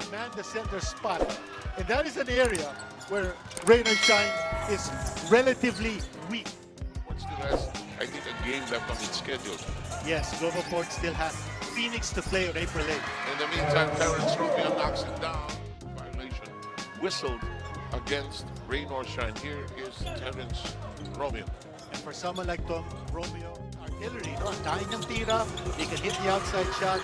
command the center spot. And that is an area where Rain or Shine is relatively weak. What still has, I think, a game left on its schedule. Yes, Global Port still has Phoenix to play on April 8th. In the meantime, Terrence Romeo knocks it down. Violation whistled against Rain or Shine. Here is Terrence Romeo. And for someone like Tom Romeo, artillery, no? Ang dahil ng tira, he can hit the outside shot.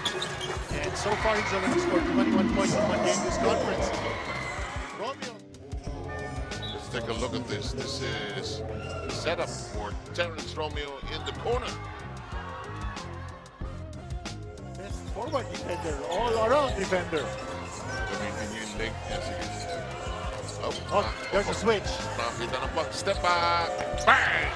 And so far, he's already scored 21 points in one game this conference. Romeo. Let's take a look at this. This is the setup for Terrence Romeo in the corner. Best forward defender, all-around defender. Gamitin niyo yung leg niya. Sige. Oh, there's a switch. Nakita ng pag step back. Bang!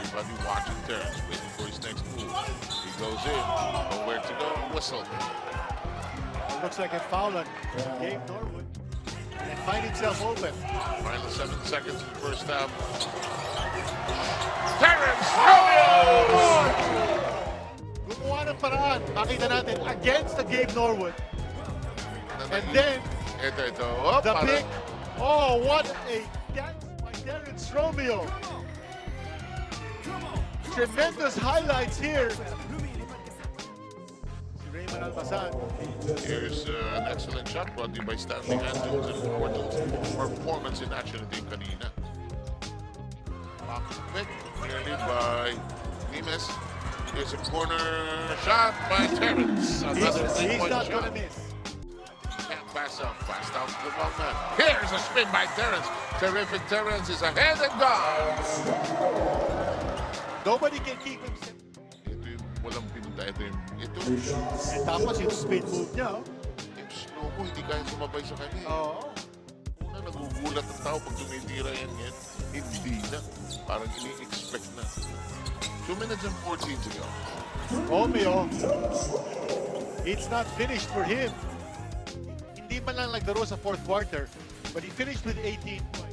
Everybody watching Terrence, waiting for his next move. He goes in, nowhere to go, whistle. It looks like a foul on Gabe Norwood. And find himself open. Final 7 seconds in the first half. Terrence Romeo! Gumawa ng paraan. Makita natin against the Gabe Norwood. And then, ito. Oh, the pick. Oh, what a dance by Terrence Romeo. Tremendous highlights here. Si Raymond Albasan. Here's an excellent shot brought to you by Stanley Andrews and Portal's performance in action team kanina. Pick nearly by Nimes. Here's a corner shot by Terrence. Another He's not shot. gonna miss. Can't pass up. Pass down to the wrong man. Here's a spin by Terrence. Terrific Terrence is ahead and gone. Nobody can keep him safe. Ito yung walang pinunta. Ito. And tapos yung speed move niya. Yung slow mo, hindi kaya sumabay sa kanya. Oh. Una, nagugulat ang tao pag tumitira yan. Hindi na. Parang ini-expect na. 2 minutes and 14 to go. Romeo, it's not finished for him. Hindi man lang naglaro sa fourth quarter, but he finished with 18 points.